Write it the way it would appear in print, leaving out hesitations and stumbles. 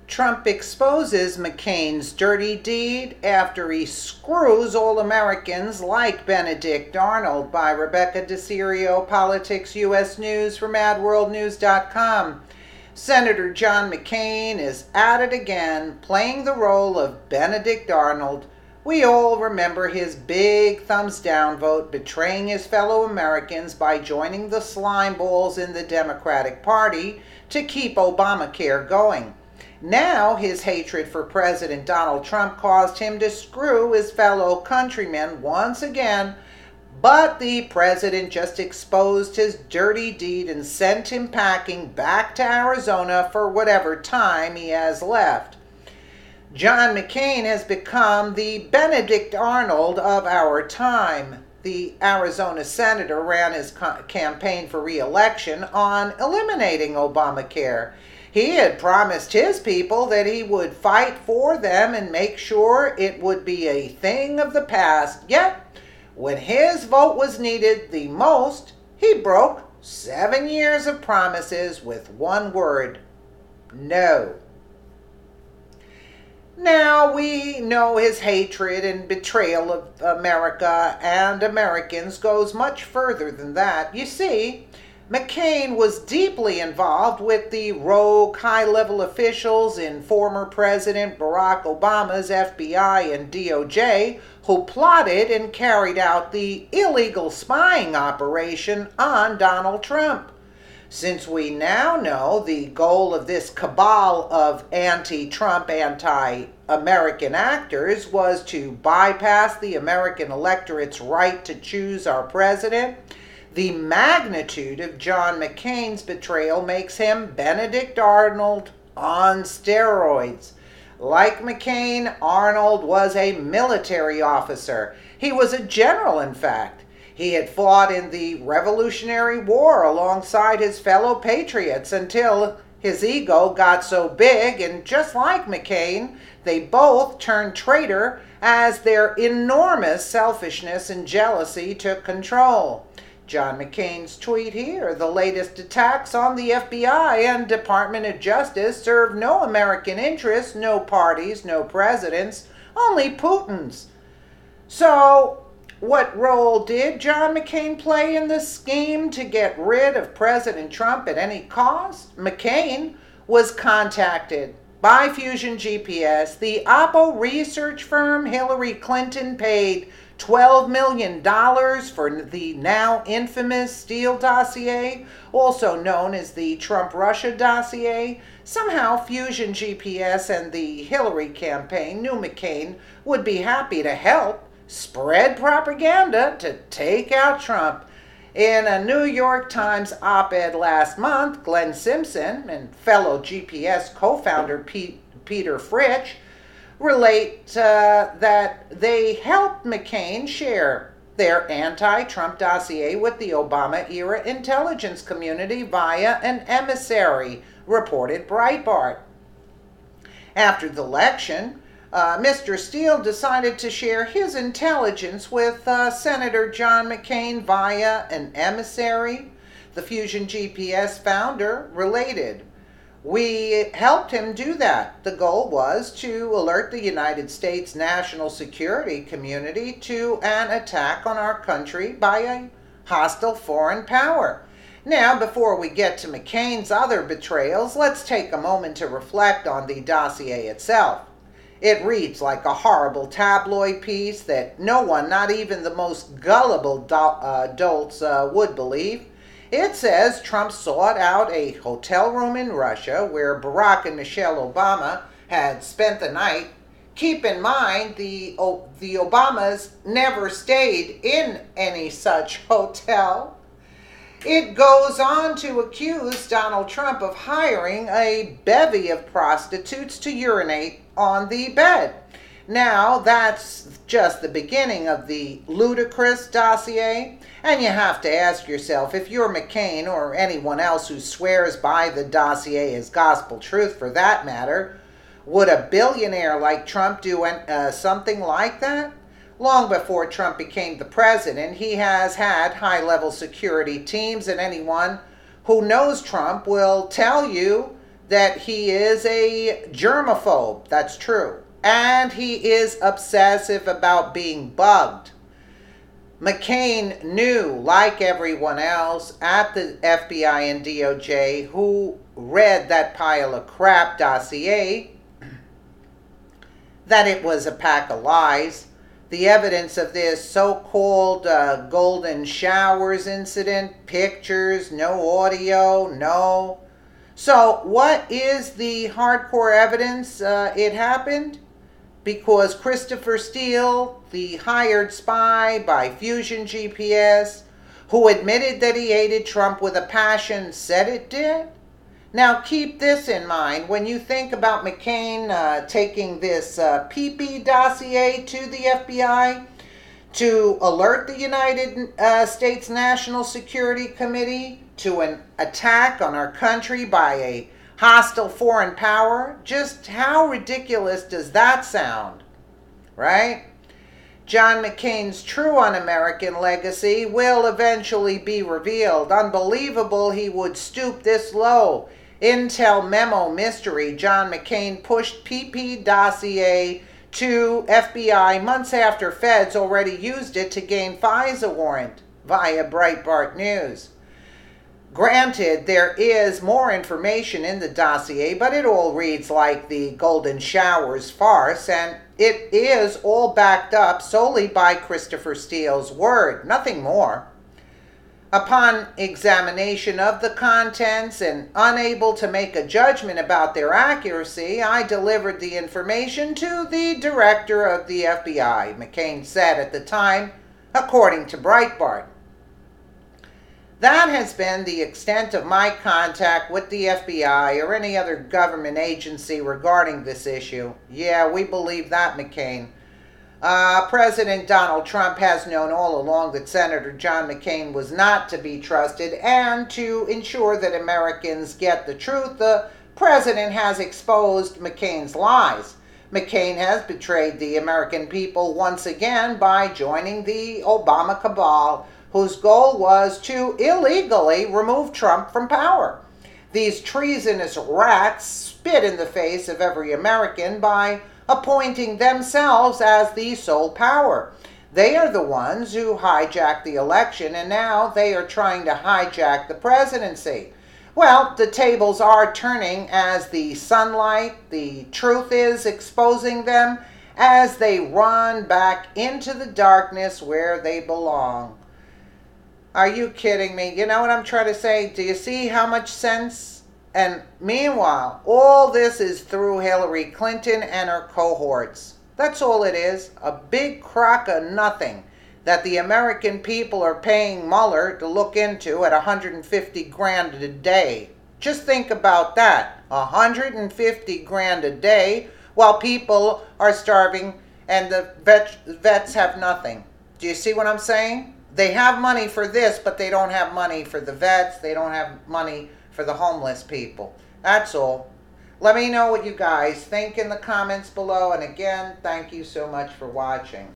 Trump exposes McCain's dirty deed after he screws all Americans like Benedict Arnold, by Rebecca DeCirio, Politics U.S. News from AdWorldNews.com. Senator John McCain is at it again, playing the role of Benedict Arnold. We all remember his big thumbs down vote betraying his fellow Americans by joining the slime balls in the Democratic Party to keep Obamacare going. Now his hatred for President Donald Trump caused him to screw his fellow countrymen once again, but the president just exposed his dirty deed and sent him packing back to Arizona for whatever time he has left. John McCain has become the Benedict Arnold of our time. The Arizona senator ran his campaign for re-election on eliminating Obamacare. He had promised his people that he would fight for them and make sure it would be a thing of the past. Yet, when his vote was needed the most, he broke 7 years of promises with one word: no. Now, we know his hatred and betrayal of America and Americans goes much further than that. You see, McCain was deeply involved with the rogue high-level officials in former President Barack Obama's FBI and DOJ who plotted and carried out the illegal spying operation on Donald Trump. Since we now know the goal of this cabal of anti-Trump, anti-American actors was to bypass the American electorate's right to choose our president, the magnitude of John McCain's betrayal makes him Benedict Arnold on steroids. Like McCain, Arnold was a military officer. He was a general, in fact. He had fought in the Revolutionary War alongside his fellow patriots until his ego got so big, and just like McCain, they both turned traitor as their enormous selfishness and jealousy took control. John McCain's tweet here: the latest attacks on the FBI and Department of Justice serve no American interests, no parties, no presidents, only Putin's. So, what role did John McCain play in the scheme to get rid of President Trump at any cost? McCain was contacted by Fusion GPS, the Oppo research firm Hillary Clinton paid $12 million for the now infamous Steele dossier, also known as the Trump-Russia dossier. Somehow Fusion GPS and the Hillary campaign knew McCain would be happy to help spread propaganda to take out Trump. In a New York Times op-ed last month, Glenn Simpson and fellow GPS co-founder Peter Fritsch relate that they helped McCain share their anti-Trump dossier with the Obama-era intelligence community via an emissary, reported Breitbart. After the election, Mr. Steele decided to share his intelligence with Senator John McCain via an emissary. The Fusion GPS founder related, "We helped him do that. The goal was to alert the United States national security community to an attack on our country by a hostile foreign power." Now, before we get to McCain's other betrayals, let's take a moment to reflect on the dossier itself. It reads like a horrible tabloid piece that no one, not even the most gullible dolts, would believe. It says Trump sought out a hotel room in Russia where Barack and Michelle Obama had spent the night. Keep in mind, the Obamas never stayed in any such hotel. It goes on to accuse Donald Trump of hiring a bevy of prostitutes to urinate on the bed. Now, that's just the beginning of the ludicrous dossier, and you have to ask yourself, if you're McCain or anyone else who swears by the dossier as gospel truth for that matter, would a billionaire like Trump do something like that? Long before Trump became the president, he has had high-level security teams, and anyone who knows Trump will tell you that he is a germaphobe. That's true. And he is obsessive about being bugged. McCain knew, like everyone else at the FBI and DOJ who read that pile of crap dossier, that it was a pack of lies. The evidence of this so-called golden showers incident, pictures, no audio, no. So what is the hardcore evidence it happened? Because Christopher Steele, the hired spy by Fusion GPS, who admitted that he hated Trump with a passion, said it did? Now keep this in mind when you think about McCain taking this PP dossier to the FBI to alert the United States National Security Committee to an attack on our country by a hostile foreign power. Just how ridiculous does that sound, right? John McCain's true un-American legacy will eventually be revealed. Unbelievable he would stoop this low. Intel memo mystery. John McCain pushed PP dossier to FBI months after feds already used it to gain FISA warrant via Breitbart News. Granted, there is more information in the dossier, but it all reads like the Golden Showers farce, and it is all backed up solely by Christopher Steele's word, nothing more. Upon examination of the contents and unable to make a judgment about their accuracy, I delivered the information to the director of the FBI, McCain said at the time, according to Breitbart. That has been the extent of my contact with the FBI or any other government agency regarding this issue. Yeah, we believe that, McCain. President Donald Trump has known all along that Senator John McCain was not to be trusted, and to ensure that Americans get the truth, the president has exposed McCain's lies. McCain has betrayed the American people once again by joining the Obama cabal, whose goal was to illegally remove Trump from power. These treasonous rats spit in the face of every American by appointing themselves as the sole power. They are the ones who hijacked the election, and now they are trying to hijack the presidency. Well, the tables are turning as the sunlight, the truth is exposing them as they run back into the darkness where they belong. Are you kidding me? You know what I'm trying to say? Do you see how much sense? And meanwhile, all this is through Hillary Clinton and her cohorts. That's all it is. A big crock of nothing that the American people are paying Mueller to look into at $150,000 a day. Just think about that. $150,000 a day while people are starving and the vets have nothing. Do you see what I'm saying? They have money for this, but they don't have money for the vets. They don't have money for the homeless people. That's all. Let me know what you guys think in the comments below. And again, thank you so much for watching.